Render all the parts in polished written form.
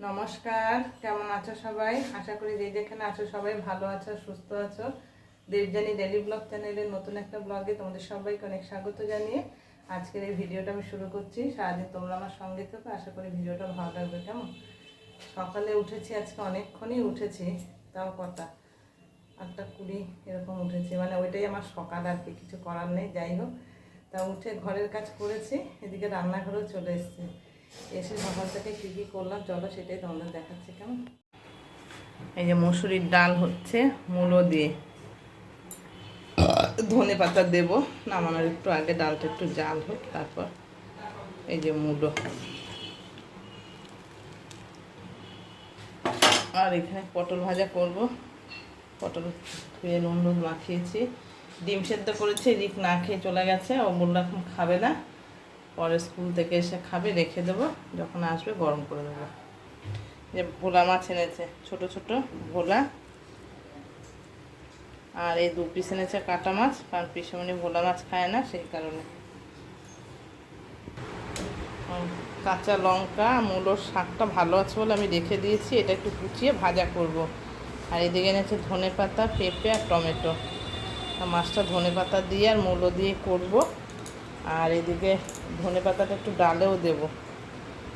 নমস্কার, কেমন আছো সবাই? আশা করি যে যেখানে আছো সবাই ভালো আছো, সুস্থ আছো। দেবযানী ডেলি ব্লগ চ্যানেলের নতুন একটা ব্লগে তোমাদের সবাইকে অনেক স্বাগত জানিয়ে আজকের এই ভিডিওটা আমি শুরু করছি। সারাদিন তোমরা আমার সঙ্গে থেকো, আশা করি ভিডিওটা ভালো লাগবে। কেমন সকালে উঠেছি, আজকে অনেকক্ষণই উঠেছি, তাও কটা 8:20 এরকম উঠেছি, মানে ওইটাই আমার সকাল আর কি, কিছু করার নেই। যাই হোক, তা উঠে ঘরের কাজ করেছি, এদিকে রান্নাঘরেও চলে এসেছি। এসে সকাল থেকে কী কী করলাম চলো সেটাই তোমাদের দেখাচ্ছি। কেমন, এই যে মসুরির ডাল হচ্ছে মূলো দিয়ে, ধনে পাতা দেবো নামানোর একটু আগে, ডালটা একটু জাল হোক, তারপর এই যে মূলো। আর এখানে পটল ভাজা করব, পটল ধুয়ে নুন মাখিয়েছি, ডিম সেদ্ধ করেছি। রিক না খেয়ে চলে গেছে, ও বললো এখন খাবে না, পরে স্কুল থেকে এসে খাবে, রেখে দেবো, যখন আসবে গরম করে দেবো। যে ভোলা মাছ এনেছে, ছোট ছোট ভোলা, আর এই 2 পিস এনেছে কাটা মাছ, কারণ পিসমণি ভোলা মাছ খায় না, সেই কারণে। কাঁচা লঙ্কা, মূলোর শাকটা ভালো আছে বলে আমি রেখে দিয়েছি, এটা একটু কুচিয়ে ভাজা করব। আর এদিকে এনেছে ধনে পাতা, পেঁপে আর টমেটো। মাছটা ধনে পাতা দিয়ে আর মূলো দিয়ে করব। আর এদিকে ধনে পাতাটা একটু ডালেও দেব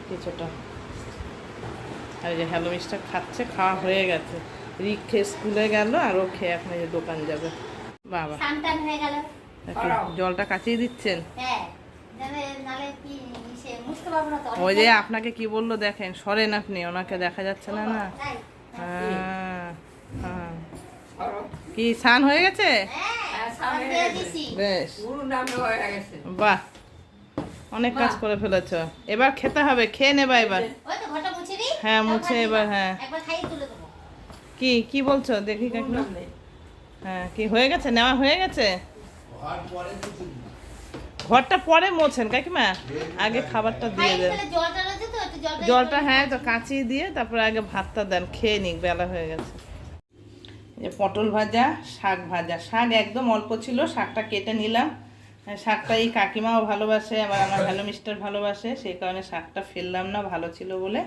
কিছুটা। আর এই যে হ্যালো মিষ্টা খাচ্ছে, খাওয়া হয়ে গেছে। রিক খেয়ে স্কুলে গেল, আর ও খেয়ে এখন এই দোকান যাবে। বাবা জলটা কাচিয়ে দিচ্ছেন? ওই যে আপনাকে কি বললো দেখেন, সরেন আপনি, ওনাকে দেখা যাচ্ছে না। না কি স্নান হয়ে গেছে? বেশ, বাহ, অনেক কাজ করে ফেলেছ। এবার খেতে হবে, খেয়ে নেবা এবার। হ্যাঁ মুছে এবার। হ্যাঁ কি কি বলছো দেখি কাকিমা? হ্যাঁ কি হয়ে গেছে, নেওয়া হয়ে গেছে? ঘরটা পরে মোছেন কাকিমা, আগে খাবারটা দিয়ে দেন। জলটা হ্যাঁ তো কাঁচিয়ে দিয়ে তারপরে আগে ভাতটা দেন, খেয়ে নিক, বেলা হয়ে গেছে। যে পটল ভাজা, শাক ভাজা। শাক একদম অল্প ছিল, শাকটা কেটে নিলাম। শাকটা এই কাকিমাও ভালোবাসে, আবার আমার ভালো মিস্টার ভালোবাসে, সেই কারণে শাকটা ফেললাম না, ভালো ছিল বলে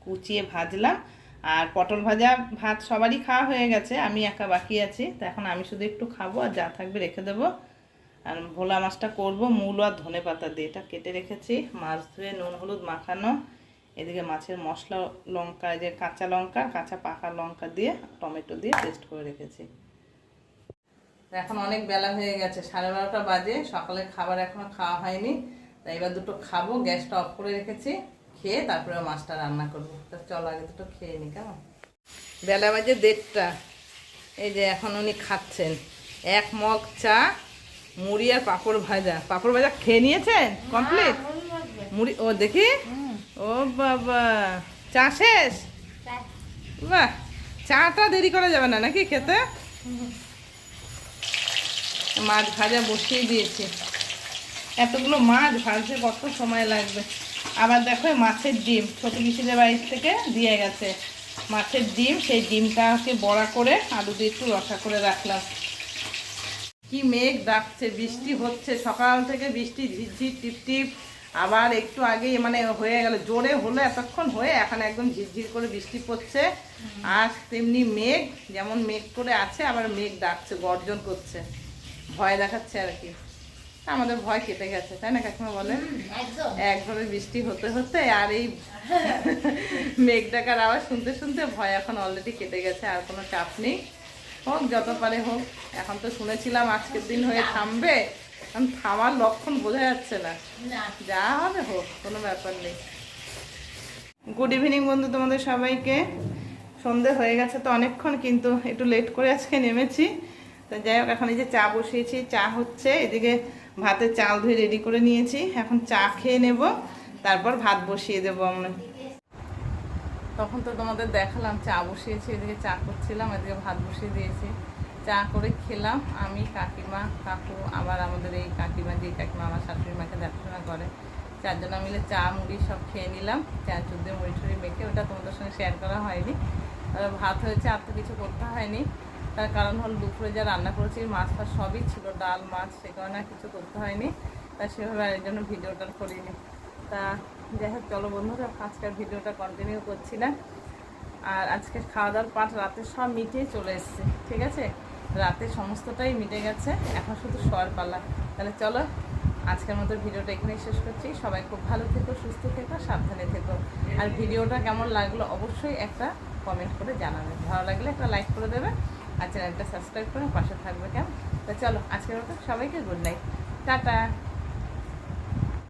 কুচিয়ে ভাজলাম। আর পটল ভাজা ভাত সবারই খাওয়া হয়ে গেছে, আমি একা বাকি আছি, তো এখন আমি শুধু একটু খাবো, আর যা থাকবে রেখে দেবো। আর ভোলা মাছটা করবো মূলো আর ধনে পাতা দিয়ে, এটা কেটে রেখেছি, মাছ ধুয়ে নুন হলুদ মাখানো। এদিকে মাছের মশলা, লঙ্কা, যে কাঁচা লঙ্কা, কাঁচা পাকা লঙ্কা দিয়ে টমেটো দিয়ে পেস্ট করে রেখেছি। এখন অনেক বেলা হয়ে গেছে, 12:30 বাজে, সকালের খাবার এখনো খাওয়া হয়নি, তাই এবার দুটো খাবো। গ্যাসটা অফ করে রেখেছি, খেয়ে তারপরে মাছটা রান্না করবো। তা চলো আগে দুটো খেয়ে নি। কেমন, বেলা বাজে 1:30, এই যে এখন উনি খাচ্ছেন 1 মগ চা, মুড়ি আর পাঁপড় ভাজা। পাঁপড় ভাজা খেয়ে নিয়েছেন কমপ্লিট? মুড়ি ও দেখি, ও বাবা, চা শেষ? বাহ, চাটা দেরি করা যাবে না নাকি খেতে? মাছ ভাজা বসিয়ে দিয়েছি, এতগুলো মাছ ভাজতে কত সময় লাগবে। আবার দেখো মাছের ডিম, ছোটো পিসিদের বাড়ির থেকে দিয়ে গেছে মাছের ডিম, সেই ডিমটাকে বড়া করে আলু দিয়ে একটু রসা করে রাখলাম। কি মেঘ ডাকছে, বৃষ্টি হচ্ছে সকাল থেকে, বৃষ্টি ঝিরঝির টিপটিপ। আবার একটু আগেই মানে হয়ে গেল, জোরে হলো এতক্ষণ, হয়ে এখন একদম ঝিরঝির করে বৃষ্টি পড়ছে। আর তেমনি মেঘ, যেমন মেঘ করে আছে, আবার মেঘ ডাকছে, গর্জন করছে, ভয় দেখাচ্ছে আর কি। আমাদের ভয় কেটে গেছে, তাই না কাকিমা বলেন? একভাবে বৃষ্টি হতে হতে আর এই মেঘ ডাকার আওয়াজ শুনতে শুনতে ভয় এখন অলরেডি কেটে গেছে, আর কোনো চাপ নেই। হোক যত পারে হোক, এখন তো শুনেছিলাম আজকের দিন হয়ে থামবে, এখন থামার লক্ষণ বোঝা যাচ্ছে না, যা হবে হোক, কোনো ব্যাপার নেই। গুড ইভিনিং বন্ধু তোমাদের সবাইকে। সন্ধে হয়ে গেছে তো অনেকক্ষণ, কিন্তু একটু লেট করে আজকে নেমেছি। তো যাই হোক, এখন এই যে চা বসিয়েছি, চা হচ্ছে, এদিকে ভাতের চাল ধুয়ে রেডি করে নিয়েছি, এখন চা খেয়ে নেব, তারপর ভাত বসিয়ে দেবো আমরা। তখন তো তোমাদের দেখালাম চা বসিয়েছি, এদিকে চা করছিলাম, এদিকে ভাত বসিয়ে দিয়েছি। চা করে খেলাম আমি, কাকিমা, কাকু, আবার আমাদের এই কাকিমা, যে কাকিমা আমার শাশুড়ি মাকে দেখাশোনা করে, 4 জনা মিলে চা মুড়ি সব খেয়ে নিলাম। চা চুদ্দে মুড়ি টুড়ি মেখে, ওটা তোমাদের সঙ্গে শেয়ার করা হয়নি। ভাত হয়েছে, আর তো কিছু করতে হয়নি, তার কারণ হল দুপুরে যা রান্না করেছি মাছ ফাছ সবই ছিল, ডাল মাছ, সে কারণে আর কিছু করতে হয়নি, তা সেভাবে আর জন্য ভিডিওটা করিনি। তা যাই হোক চলো বন্ধুরা, আজকের ভিডিওটা কন্টিনিউ করছি না। আর আজকে খাওয়া দাওয়ার পাট রাতে সব মিটিয়ে চলে এসছে, ঠিক আছে, রাতে সমস্তটাই মিটে গেছে, এখন শুধু শোয়ার পালা। তাহলে চলো আজকের মতো ভিডিওটা এখানেই শেষ করছি। সবাই খুব ভালো থেকো, সুস্থ থেকো, সাবধানে থেকো। আর ভিডিওটা কেমন লাগলো অবশ্যই একটা কমেন্ট করে জানাবে, ভালো লাগলে একটা লাইক করে দেবে, আর চ্যানেলটা সাবস্ক্রাইব করে পাশে থাকবে। কেমন? তা চলো আজকের মতো সবাইকে গুড নাইট, টাটা।